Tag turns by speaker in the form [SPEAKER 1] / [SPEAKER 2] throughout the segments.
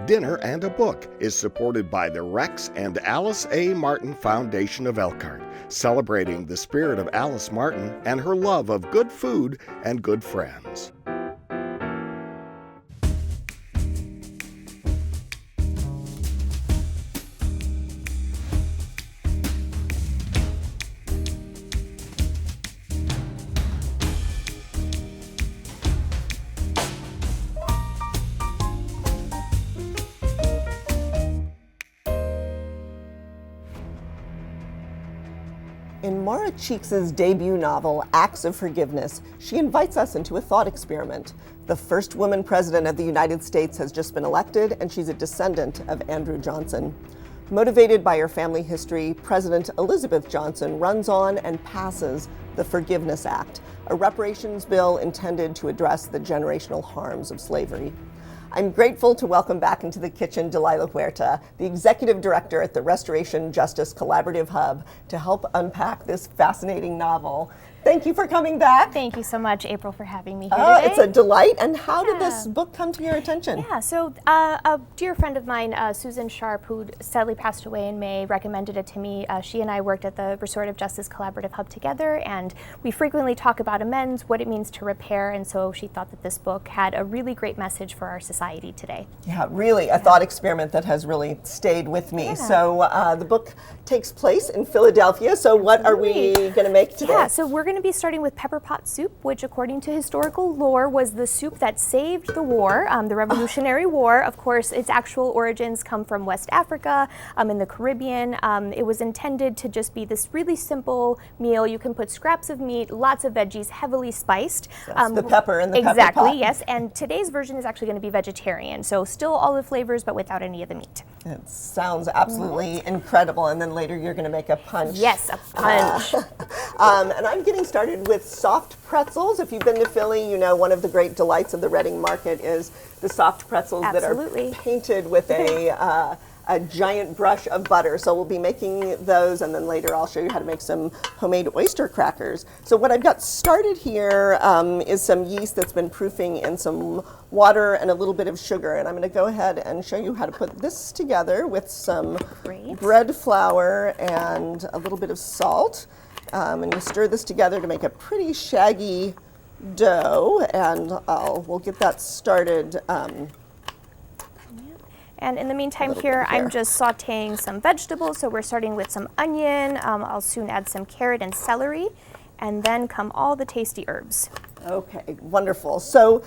[SPEAKER 1] Dinner and a Book is supported by the Rex and Alice A. Martin Foundation of Elkhart, celebrating the spirit of Alice Martin and her love of good food and good friends.
[SPEAKER 2] In Maura Cheeks' debut novel, Acts of Forgiveness, she invites us into a thought experiment. The first woman president of the United States has just been elected, and she's a descendant of Andrew Johnson. Motivated by her family history, President Elizabeth Johnson runs on and passes the Forgiveness Act, a reparations bill intended to address the generational harms of slavery. I'm grateful to welcome back into the kitchen Dalila Huerta, the Executive Director at the Restoration Justice Collaborative Hub, to help unpack this fascinating novel. Thank you for coming back.
[SPEAKER 3] Thank you so much, April, for having me here today.
[SPEAKER 2] It's a delight. And how did this book come to your attention?
[SPEAKER 3] Yeah, so a dear friend of mine, Susan Sharp, who sadly passed away in May, recommended it to me. She and I worked at the Restorative Justice Collaborative Hub together, and we frequently talk about amends, what it means to repair, and so she thought that this book had a really great message for our society today.
[SPEAKER 2] Yeah, really a thought experiment that has really stayed with me. Yeah. So the book takes place in Philadelphia, so what are we going to make today?
[SPEAKER 3] Yeah, so we're going to be starting with pepper pot soup, which according to historical lore was the soup that saved the war, the Revolutionary War. Of course, its actual origins come from West Africa, in the Caribbean. It was intended to just be this really simple meal. You can put scraps of meat, lots of veggies, heavily spiced.
[SPEAKER 2] That's the pepper in the
[SPEAKER 3] exactly,
[SPEAKER 2] pepper pot.
[SPEAKER 3] Yes, and today's version is actually going to be vegetarian, so still all the flavors, but without any of the meat.
[SPEAKER 2] It sounds absolutely incredible, and then later you're going to make a punch.
[SPEAKER 3] Yes, a punch.
[SPEAKER 2] And I'm getting started with soft pretzels. If you've been to Philly, you know one of the great delights of the Reading Market is the soft pretzels
[SPEAKER 3] Absolutely.
[SPEAKER 2] that are painted with a giant brush of butter. So we'll be making those, and then later I'll show you how to make some homemade oyster crackers. So what I've got started here is some yeast that's been proofing in some water and a little bit of sugar. And I'm going to go ahead and show you how to put this together with some bread flour and a little bit of salt. And you stir this together to make a pretty shaggy dough, and we'll get that started.
[SPEAKER 3] And in the meantime here, I'm just sauteing some vegetables. So we're starting with some onion. I'll soon add some carrot and celery, and then come all the tasty herbs.
[SPEAKER 2] Okay, wonderful. So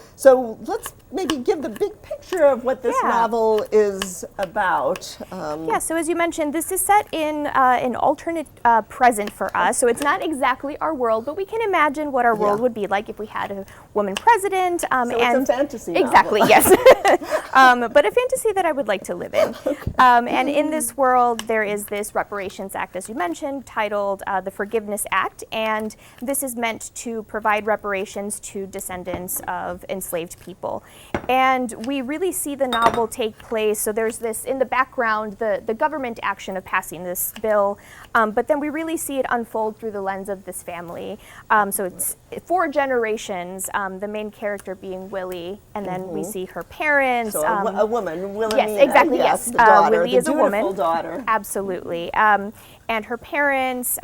[SPEAKER 2] let's maybe give the big picture of what this novel is about.
[SPEAKER 3] Yeah, so as you mentioned, this is set in an alternate present for us. So it's not exactly our world, but we can imagine what our world would be like if we had a woman president.
[SPEAKER 2] So it's a fantasy novel.
[SPEAKER 3] Exactly, yes. But a fantasy that I would like to live in. And in this world, there is this Reparations Act, as you mentioned, titled the Forgiveness Act. And this is meant to provide reparations to descendants of enslaved people. And we really see the novel take place, so there's this in the background, the government action of passing this bill, but then we really see it unfold through the lens of this family. So it's 4 generations, the main character being Willie, and then we see her parents.
[SPEAKER 2] So a woman, Willie.
[SPEAKER 3] Yes, exactly, yes.
[SPEAKER 2] The daughter,
[SPEAKER 3] Willie is a woman.
[SPEAKER 2] Beautiful daughter.
[SPEAKER 3] Absolutely. And her parents,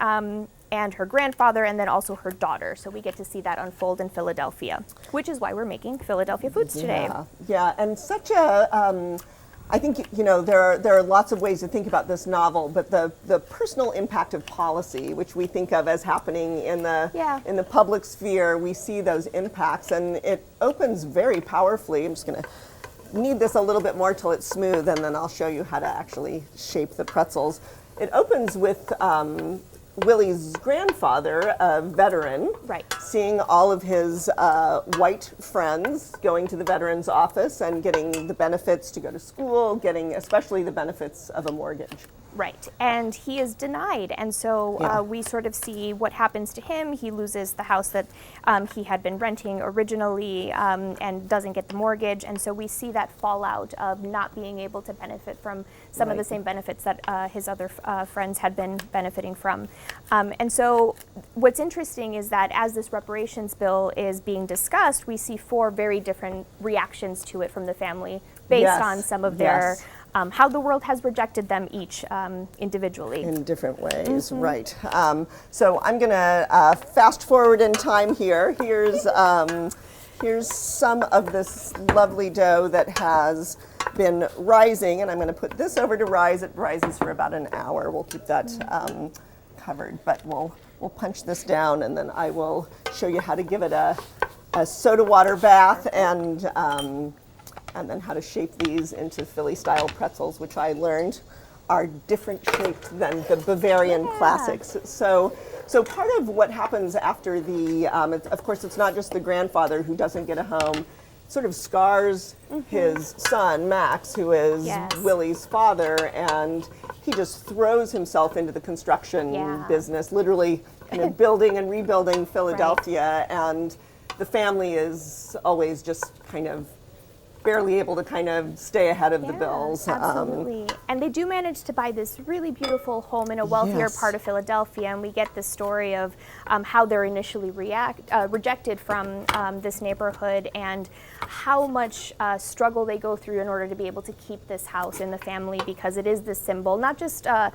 [SPEAKER 3] and her grandfather, and then also her daughter. So we get to see that unfold in Philadelphia, which is why we're making Philadelphia foods today.
[SPEAKER 2] Yeah, and such a, I think, you know, there are lots of ways to think about this novel, but the personal impact of policy, which we think of as happening in the public sphere, we see those impacts, and it opens very powerfully. I'm just going to knead this a little bit more till it's smooth, and then I'll show you how to actually shape the pretzels. It opens with Willie's grandfather, a veteran, seeing all of his white friends going to the veterans office and getting the benefits to go to school, getting especially the benefits of a mortgage.
[SPEAKER 3] Right, and he is denied, and so we sort of see what happens to him. He loses the house that he had been renting originally and doesn't get the mortgage, and so we see that fallout of not being able to benefit from some of the same benefits that his other friends had been benefiting from. And so what's interesting is that as this reparations bill is being discussed, we see 4 very different reactions to it from the family based on some of their how the world has rejected them each individually.
[SPEAKER 2] In different ways, right. So I'm going to fast forward in time here. Here's some of this lovely dough that has been rising, and I'm going to put this over to rise. It rises for about an hour. We'll keep that covered, but we'll punch this down, and then I will show you how to give it a soda water bath, and then how to shape these into Philly-style pretzels, which I learned are different shaped than the Bavarian classics. So part of what happens after the, of course, it's not just the grandfather who doesn't get a home. It sort of scars his son, Max, who is Willie's father, and he just throws himself into the construction business, literally kind of building and rebuilding Philadelphia, and the family is always just kind of barely able to kind of stay ahead of the bills.
[SPEAKER 3] Absolutely. And they do manage to buy this really beautiful home in a wealthier part of Philadelphia, and we get the story of how they're initially rejected from this neighborhood, and how much struggle they go through in order to be able to keep this house in the family, because it is this symbol, not just a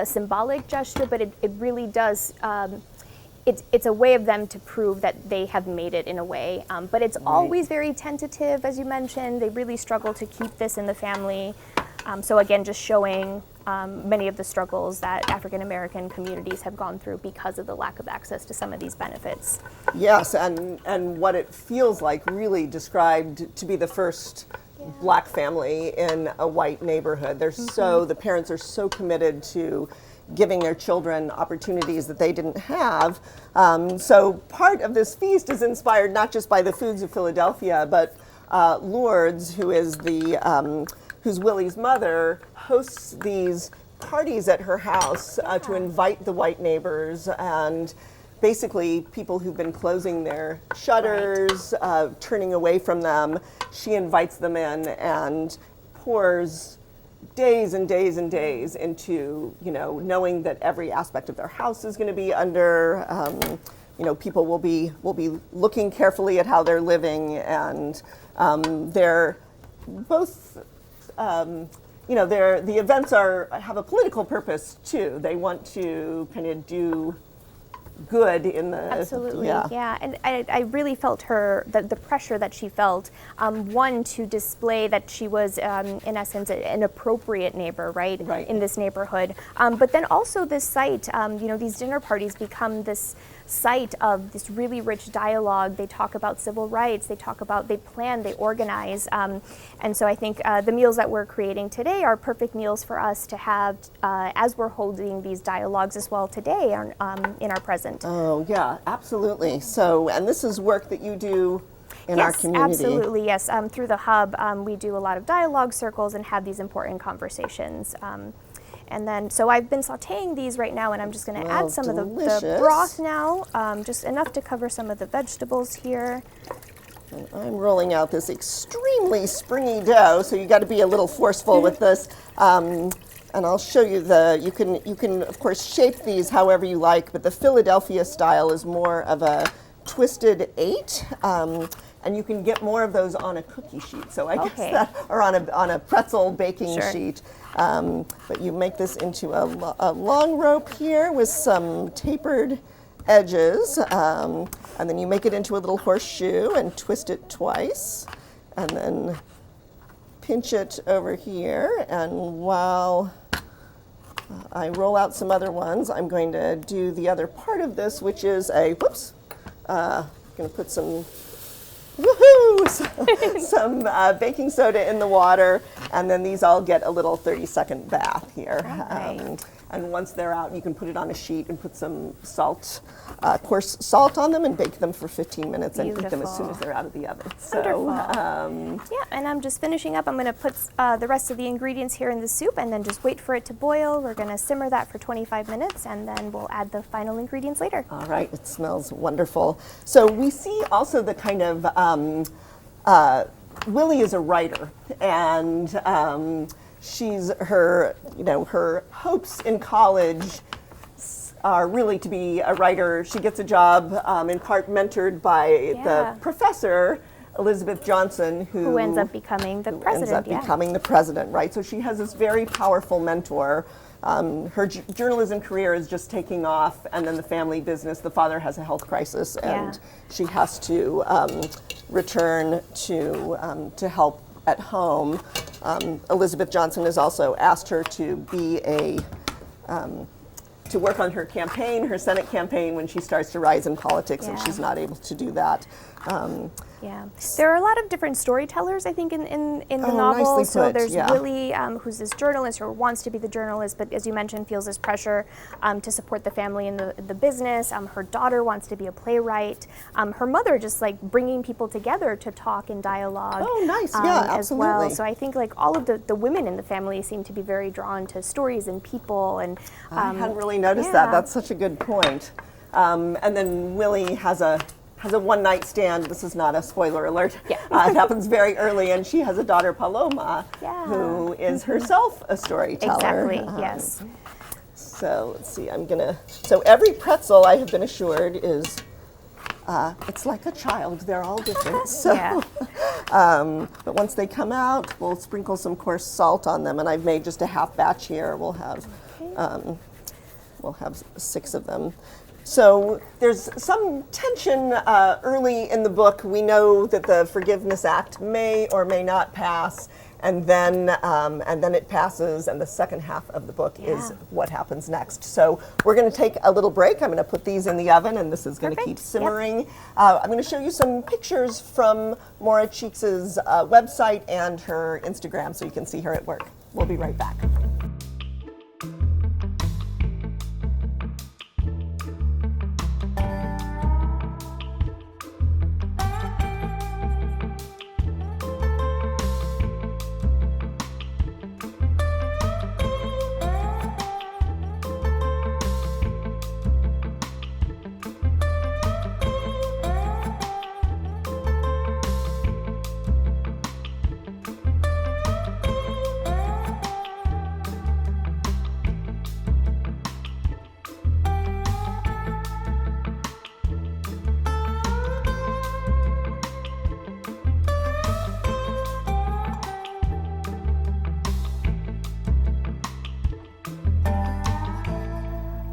[SPEAKER 3] symbolic gesture, but it really does it's a way of them to prove that they have made it in a way. But it's always very tentative, as you mentioned. They really struggle to keep this in the family. So again, just showing many of the struggles that African American communities have gone through because of the lack of access to some of these benefits.
[SPEAKER 2] Yes, and what it feels like, really described to be the first black family in a white neighborhood. They're the parents are so committed to giving their children opportunities that they didn't have. So part of this feast is inspired not just by the foods of Philadelphia, but Lourdes, who is who's Willie's mother, hosts these parties at her house to invite the white neighbors, and basically people who've been closing their shutters, turning away from them. She invites them in and pours days and days and days into, knowing that every aspect of their house is going to be under, people will be looking carefully at how they're living, and they're both, the events have a political purpose too. They want to kind of do good in the
[SPEAKER 3] absolutely and I really felt the pressure that she felt, one, to display that she was in essence an appropriate neighbor right in this neighborhood, but then also this site, these dinner parties become this site of this really rich dialogue. They talk about civil rights, they plan, they organize, and so I think the meals that we're creating today are perfect meals for us to have as we're holding these dialogues as well today in our present.
[SPEAKER 2] Oh yeah, absolutely. So, and this is work that you do in our community.
[SPEAKER 3] Absolutely, yes. Through the hub, we do a lot of dialogue circles and have these important conversations. And then, so I've been sauteing these right now, and I'm just going to add some of the broth now, just enough to cover some of the vegetables here.
[SPEAKER 2] And I'm rolling out this extremely springy dough, so you got to be a little forceful with this. And I'll show you you can of course shape these however you like, but the Philadelphia style is more of a twisted 8. And you can get more of those on a cookie sheet. So I guess that, or on a pretzel baking sheet. But you make this into a long rope here with some tapered edges, and then you make it into a little horseshoe and twist it twice, and then pinch it over here. And while I roll out some other ones, I'm going to do the other part of this, which is I'm going to put some some baking soda in the water, and then these all get a little 30-second bath here. And once they're out, you can put it on a sheet and put some salt, coarse salt on them, and bake them for 15 minutes and eat them as soon as they're out of the oven. So,
[SPEAKER 3] and I'm just finishing up. I'm going to put the rest of the ingredients here in the soup and then just wait for it to boil. We're going to simmer that for 25 minutes, and then we'll add the final ingredients later.
[SPEAKER 2] All right, it smells wonderful. So we see also the kind of, Willie is a writer, and her hopes in college are really to be a writer. She gets a job, in part mentored by the professor, Elizabeth Johnson,
[SPEAKER 3] who ends up becoming the president.
[SPEAKER 2] Becoming the president, right? So she has this very powerful mentor. Her journalism career is just taking off, and then the family business, the father has a health crisis, and she has to return to help at home. Elizabeth Johnson has also asked her to be to work on her campaign, her Senate campaign, when she starts to rise in politics, and she's not able to do that.
[SPEAKER 3] There are a lot of different storytellers, I think, in the novel.
[SPEAKER 2] Nicely
[SPEAKER 3] so
[SPEAKER 2] put,
[SPEAKER 3] there's Willie, who's this journalist or wants to be the journalist, but as you mentioned, feels this pressure to support the family in the business. Her daughter wants to be a playwright. Her mother just like bringing people together to talk and dialogue.
[SPEAKER 2] Oh, nice! Yeah,
[SPEAKER 3] as
[SPEAKER 2] absolutely.
[SPEAKER 3] well. So I think like all of the women in the family seem to be very drawn to stories and people. And
[SPEAKER 2] I hadn't really noticed that. That's such a good point. And then Willie has a one-night stand. This is not a spoiler alert. It happens very early, and she has a daughter, Paloma, who is herself a storyteller.
[SPEAKER 3] Exactly, yes.
[SPEAKER 2] So let's see, so every pretzel, I have been assured, is, it's like a child. They're all different. So, but once they come out, we'll sprinkle some coarse salt on them, and I've made just a half batch here. We'll have 6 of them. So there's some tension early in the book. We know that the Forgiveness Act may or may not pass, and then it passes, and the second half of the book is what happens next. So we're going to take a little break. I'm going to put these in the oven, and this is going to keep simmering. I'm going to show you some pictures from Maura Cheeks' website and her Instagram, so you can see her at work. We'll be right back.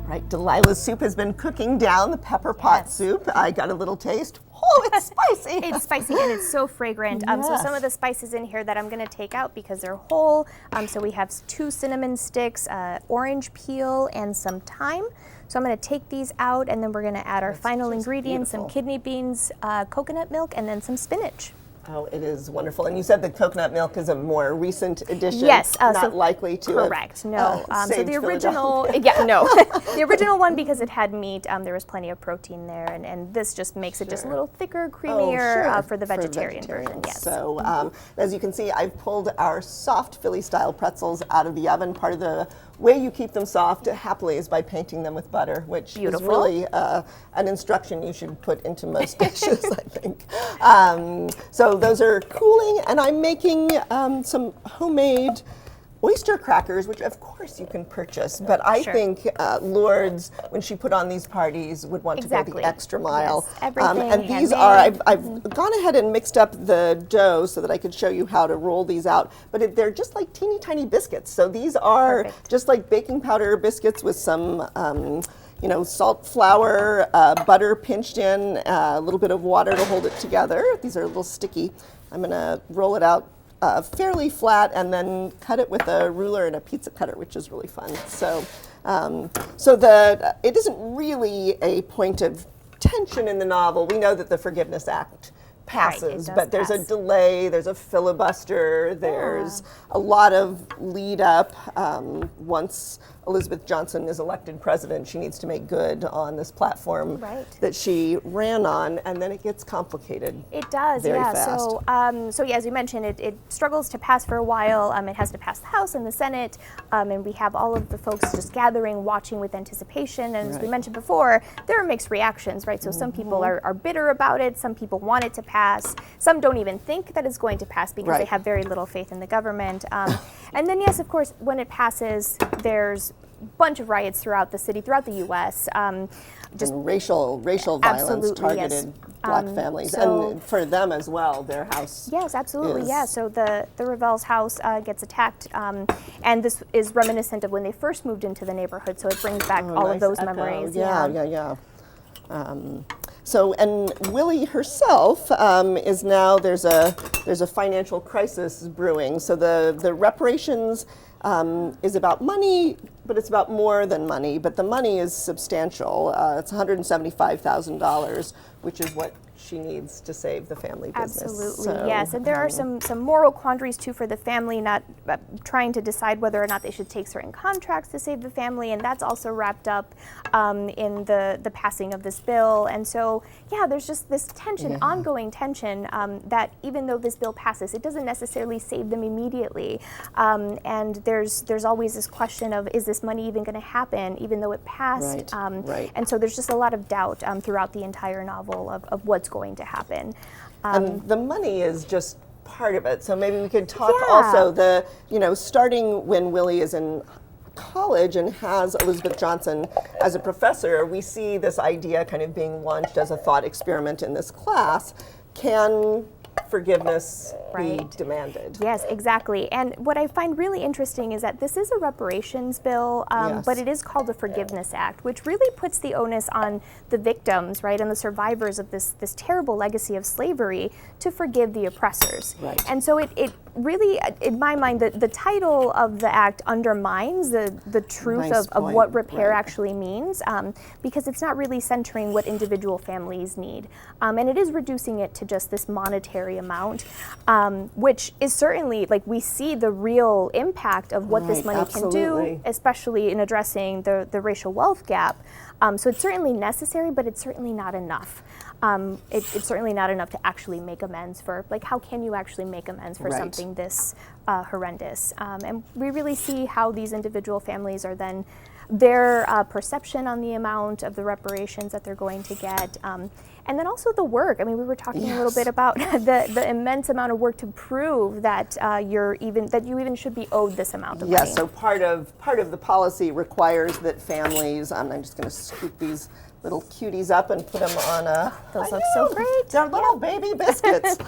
[SPEAKER 2] Right, Delila's soup has been cooking down, the pepper pot soup. I got a little taste. Oh, it's spicy.
[SPEAKER 3] It's spicy and it's so fragrant. So some of the spices in here that I'm going to take out because they're whole. So we have 2 cinnamon sticks, orange peel, and some thyme. So I'm going to take these out, and then we're going to add our final ingredients, some kidney beans, coconut milk, and then some spinach.
[SPEAKER 2] Oh, it is wonderful. And you said the coconut milk is a more recent addition.
[SPEAKER 3] Yes.
[SPEAKER 2] Not likely to
[SPEAKER 3] correct. No. So the original,
[SPEAKER 2] Philadelphia.
[SPEAKER 3] the original one, because it had meat, there was plenty of protein there, and this just makes it just a little thicker, creamier for the vegetarian version. Yes.
[SPEAKER 2] So as you can see, I've pulled our soft Philly-style pretzels out of the oven. Part of the way you keep them soft happily is by painting them with butter, which is really an instruction you should put into most dishes, I think. So those are cooling, and I'm making some homemade oyster crackers, which of course you can purchase, but I think Lourdes, when she put on these parties, would want to go the extra mile.
[SPEAKER 3] Yes, everything
[SPEAKER 2] and these are, I've gone ahead and mixed up the dough so that I could show you how to roll these out, but they're just like teeny tiny biscuits. So these are just like baking powder biscuits with some salt, flour, butter pinched in, a little bit of water to hold it together. These are a little sticky. I'm going to roll it out fairly flat and then cut it with a ruler and a pizza cutter, which is really fun. So, it isn't really a point of tension in the novel. We know that the Forgiveness Act passes, but there's a delay, there's a filibuster, there's a lot of lead up. Once Elizabeth Johnson is elected president, she needs to make good on this platform that she ran on, and then it gets complicated.
[SPEAKER 3] It does,
[SPEAKER 2] very fast.
[SPEAKER 3] So as you mentioned, it struggles to pass for a while. It has to pass the House and the Senate, and we have all of the folks just gathering, watching with anticipation. And as we mentioned before, there are mixed reactions, right? So some people are bitter about it, some people want it to pass, some don't even think that it's going to pass because they have very little faith in the government. And then, yes, of course, when it passes, there's a bunch of riots throughout the city, throughout the U.S.
[SPEAKER 2] Just racial violence targeted Black families, and for them as well, their house.
[SPEAKER 3] Yes, absolutely. Yeah. So the Ravel's house gets attacked, and this is reminiscent of when they first moved into the neighborhood. So it brings back all of those memories.
[SPEAKER 2] Yeah. So, and Willie herself is now, there's a financial crisis brewing. So the reparations is about money, but it's about more than money. But the money is substantial. It's $175,000, which is what she needs to save the family business.
[SPEAKER 3] Absolutely,
[SPEAKER 2] So,
[SPEAKER 3] yes. And there are some moral quandaries too for the family, not trying to decide whether or not they should take certain contracts to save the family, and that's also wrapped up in the passing of this bill. And so, yeah, there's just this tension, ongoing tension, that even though this bill passes, it doesn't necessarily save them immediately. And there's always this question of, is this money even going to happen, even though it passed? And so there's just a lot of doubt throughout the entire novel of what's going to happen.
[SPEAKER 2] And the money is just part of it. So maybe we could talk also starting when Willie is in college and has Elizabeth Johnson as a professor, we see this idea kind of being launched as a thought experiment in this class. Can forgiveness be demanded?
[SPEAKER 3] Yes, exactly. And what I find really interesting is that this is a reparations bill, but it is called a Forgiveness Act, which really puts the onus on the victims, right, and the survivors of this terrible legacy of slavery to forgive the oppressors. And so it really, in my mind, the title of the act undermines the truth of what repair actually means, because it's not really centering what individual families need. And it is reducing it to just this monetary amount, which is certainly, like, we see the real impact of what this money can do, especially in addressing the racial wealth gap. So it's certainly necessary, but it's certainly not enough. It's certainly not enough to actually make amends for, like, how can you actually make amends for something this horrendous? And we really see how these individual families are then, their perception on the amount of the reparations that they're going to get, and then also the work. I mean, we were talking a little bit about the immense amount of work to prove that you even should be owed this amount of money.
[SPEAKER 2] Yes, so part of the policy requires that families, I'm just going to scoop these little cuties up and put them on a...
[SPEAKER 3] Those look so great.
[SPEAKER 2] They're little baby biscuits.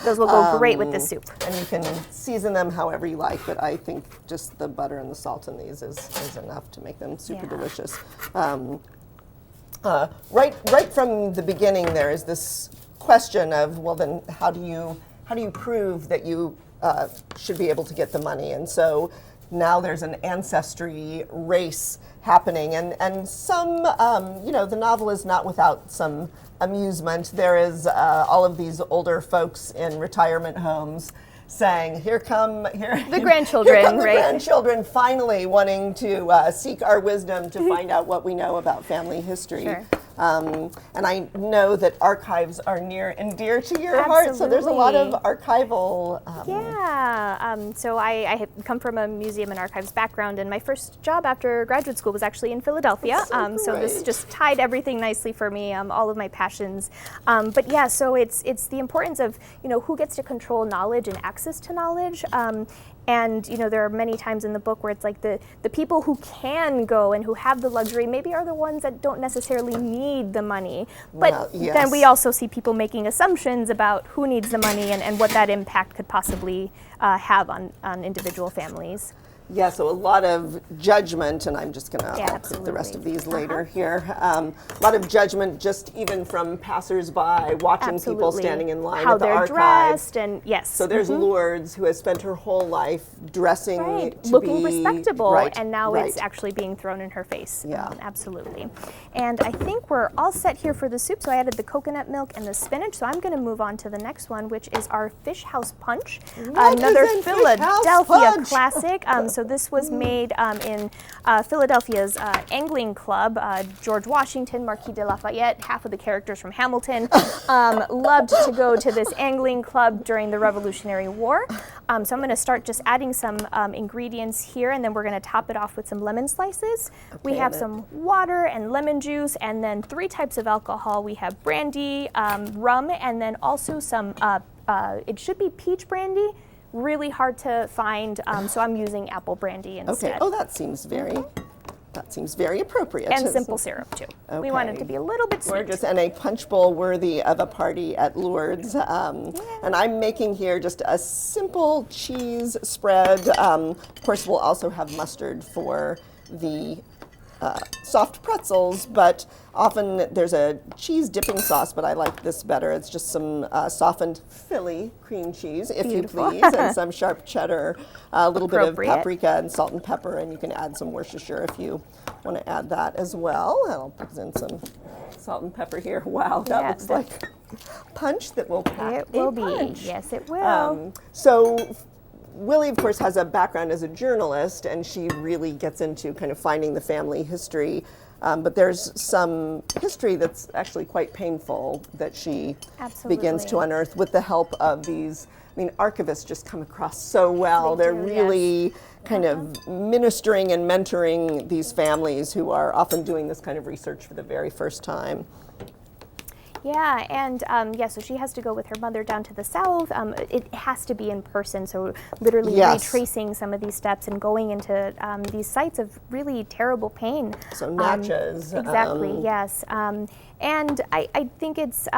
[SPEAKER 3] Those will go great with the soup.
[SPEAKER 2] And you can season them however you like, but I think just the butter and the salt in these is enough to make them super delicious. Right from the beginning, there is this question of, well, then how do you prove that you should be able to get the money? And so now there's an ancestry race happening, and some, the novel is not without some amusement. There is all of these older folks in retirement homes saying, here come the
[SPEAKER 3] grandchildren,
[SPEAKER 2] the grandchildren finally wanting to seek our wisdom to find out what we know about family history. And I know that archives are near and dear to your heart, so there's a lot of archival.
[SPEAKER 3] So I have come from a museum and archives background, and my first job after graduate school was actually in Philadelphia. So this just tied everything nicely for me, all of my passions. But yeah, so it's the importance of who gets to control knowledge and access to knowledge. And there are many times in the book where it's like the people who can go and who have the luxury maybe are the ones that don't necessarily need the money. But then we also see people making assumptions about who needs the money and what that impact could possibly have on individual families.
[SPEAKER 2] Yeah, so a lot of judgment, and I'm just going to put the rest of these later here. A lot of judgment just even from passersby, watching people standing in line
[SPEAKER 3] how
[SPEAKER 2] at the
[SPEAKER 3] they're
[SPEAKER 2] archive.
[SPEAKER 3] Dressed, and
[SPEAKER 2] So there's Lourdes, who has spent her whole life dressing to
[SPEAKER 3] looking
[SPEAKER 2] be
[SPEAKER 3] respectable, and now it's actually being thrown in her face. Absolutely. And I think we're all set here for the soup, so I added the coconut milk and the spinach, so I'm going to move on to the next one, which is our Fish House Punch, another Philadelphia classic. So this was made in Philadelphia's angling club. George Washington, Marquis de Lafayette, half of the characters from Hamilton, loved to go to this angling club during the Revolutionary War. So I'm going to start just adding some ingredients here, and then we're going to top it off with some lemon slices. We have some water and lemon juice, and then 3 types of alcohol. We have brandy, rum, and then also some, it should be peach brandy. Really hard to find, so I'm using apple brandy instead.
[SPEAKER 2] Oh, that seems very That seems very appropriate.
[SPEAKER 3] And simple syrup, too.
[SPEAKER 2] Okay.
[SPEAKER 3] We want it to be a little bit sweet.
[SPEAKER 2] Gorgeous, and a punch bowl worthy of a party at Lourdes. And I'm making here just a simple cheese spread. Of course, we'll also have mustard for the soft pretzels, but often there's a cheese dipping sauce, but I like this better. It's just some softened Philly cream cheese, if
[SPEAKER 3] Beautiful.
[SPEAKER 2] you please, and some sharp cheddar, a little bit of
[SPEAKER 3] Appropriate.
[SPEAKER 2] paprika and salt and pepper, and you can add some Worcestershire if you want to add that as well. And I'll put in some salt and pepper here. Wow, that looks like punch that will pack
[SPEAKER 3] It will be.
[SPEAKER 2] punch.
[SPEAKER 3] Yes, it will.
[SPEAKER 2] So Willie, of course, has a background as a journalist, and she really gets into kind of finding the family history. But there's some history that's actually quite painful that she begins to unearth with the help of these. I mean, archivists just come across so well. They're really kind of ministering and mentoring these families who are often doing this kind of research for the very first time.
[SPEAKER 3] Yeah, and so she has to go with her mother down to the south. It has to be in person, so literally retracing some of these steps and going into these sites of really terrible pain.
[SPEAKER 2] So Natchez.
[SPEAKER 3] Exactly, yes. And I think it's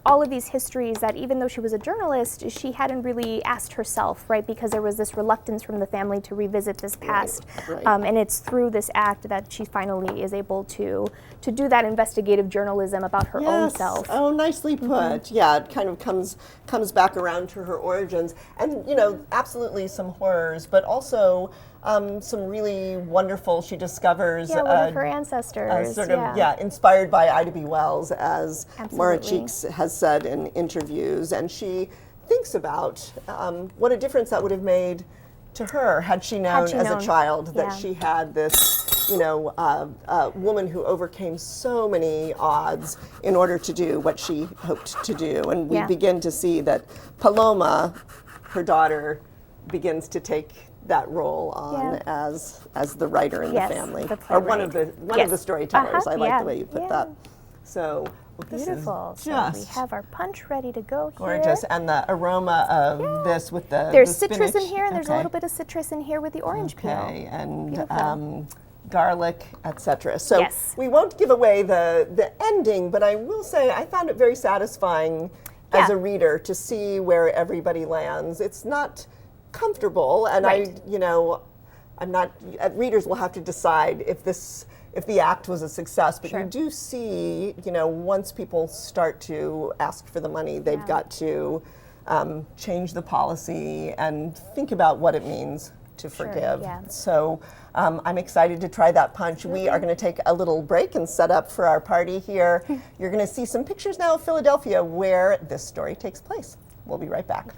[SPEAKER 3] all of these histories that even though she was a journalist, she hadn't really asked herself, right? Because there was this reluctance from the family to revisit this past.
[SPEAKER 2] Right.
[SPEAKER 3] And it's through this act that she finally is able to do that investigative journalism about her own self.
[SPEAKER 2] Oh, nicely put. Yeah, it kind of comes back around to her origins. And, you know, absolutely some horrors, but also some really wonderful, she discovers
[SPEAKER 3] one of her ancestors.
[SPEAKER 2] Sort of, inspired by Ida B. Wells, as Maura Cheeks has said in interviews. And she thinks about what a difference that would have made to her had she known as a child that she had this, you know, woman who overcame so many odds in order to do what she hoped to do. And we begin to see that Paloma, her daughter, begins to take that role on as the writer in the family, or one of the storytellers. I like the way you put that. So this
[SPEAKER 3] beautiful.
[SPEAKER 2] Is
[SPEAKER 3] so we have our punch ready to go
[SPEAKER 2] gorgeous,
[SPEAKER 3] here.
[SPEAKER 2] and the aroma of this with the
[SPEAKER 3] there's
[SPEAKER 2] the
[SPEAKER 3] citrus
[SPEAKER 2] spinach.
[SPEAKER 3] in here, and there's a little bit of citrus in here with the orange peel.
[SPEAKER 2] And garlic, etc. So we won't give away the ending, but I will say I found it very satisfying as a reader to see where everybody lands. It's not comfortable, and I'm not. Readers will have to decide if the act was a success. But you do see, once people start to ask for the money, they've got to change the policy and think about what it means to forgive. So I'm excited to try that punch. We are going to take a little break and set up for our party here. You're going to see some pictures now of Philadelphia where this story takes place. We'll be right back.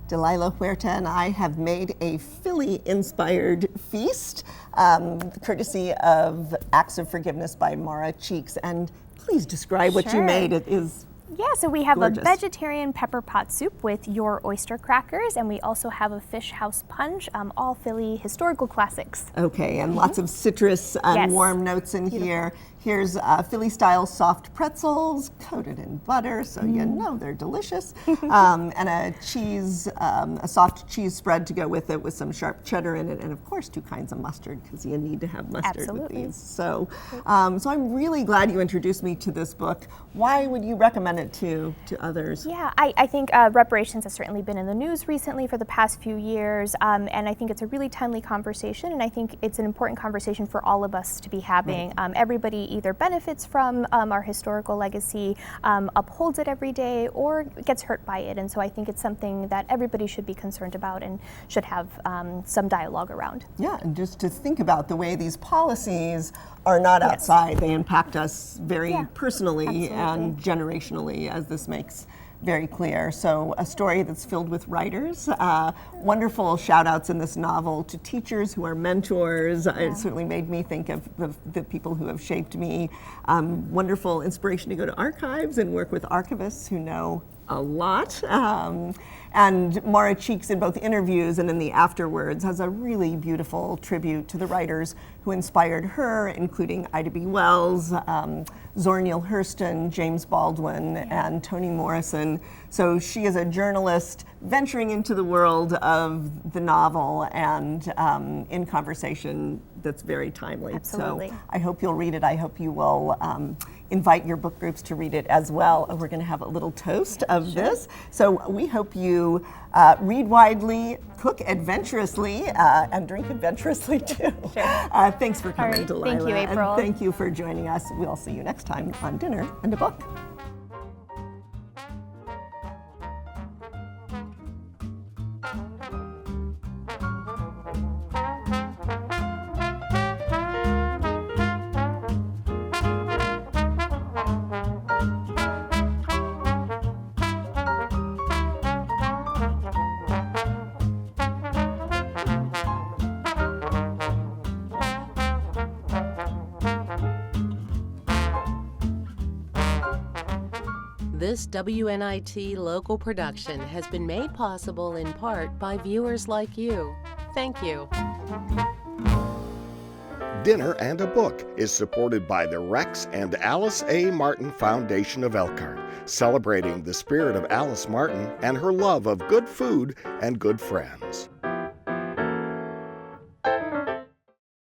[SPEAKER 2] Dalila Huerta and I have made a Philly-inspired feast, courtesy of Acts of Forgiveness by Maura Cheeks. And please describe what you made. It is
[SPEAKER 3] so we have
[SPEAKER 2] gorgeous.
[SPEAKER 3] A vegetarian pepper pot soup with your oyster crackers, and we also have a fish house punch, all Philly historical classics.
[SPEAKER 2] Okay, and lots of citrus and warm notes in here. Here's Philly-style soft pretzels coated in butter, so you know they're delicious. And a soft cheese spread to go with it with some sharp cheddar in it, and of course 2 kinds of mustard, because you need to have mustard with these. So, so I'm really glad you introduced me to this book. Why would you recommend on it to others.
[SPEAKER 3] Yeah, I think reparations has certainly been in the news recently for the past few years, and I think it's a really timely conversation, and I think it's an important conversation for all of us to be having. Right. Everybody either benefits from our historical legacy, upholds it every day, or gets hurt by it, and so I think it's something that everybody should be concerned about and should have some dialogue around.
[SPEAKER 2] Yeah, and just to think about the way these policies are not outside. They impact us very personally and generationally, as this makes very clear. So a story that's filled with writers, wonderful shout outs in this novel to teachers who are mentors. It certainly made me think of the people who have shaped me. Wonderful inspiration to go to archives and work with archivists who know a lot. And Maura Cheeks, in both interviews and in the afterwards, has a really beautiful tribute to the writers who inspired her, including Ida B. Wells, Zora Neale Hurston, James Baldwin, and Toni Morrison. So she is a journalist venturing into the world of the novel and in conversation that's very timely.
[SPEAKER 3] Absolutely.
[SPEAKER 2] So I hope you'll read it. I hope you will invite your book groups to read it as well. We're going to have a little toast of this. So we hope you read widely, cook adventurously, and drink adventurously too.
[SPEAKER 3] Sure.
[SPEAKER 2] Thanks for coming, Dalila.
[SPEAKER 3] Thank you, April.
[SPEAKER 2] And thank you for joining us. We'll see you next time on Dinner and a Book.
[SPEAKER 4] This WNIT local production has been made possible in part by viewers like you. Thank you.
[SPEAKER 1] Dinner and a Book is supported by the Rex and Alice A. Martin Foundation of Elkhart, celebrating the spirit of Alice Martin and her love of good food and good friends.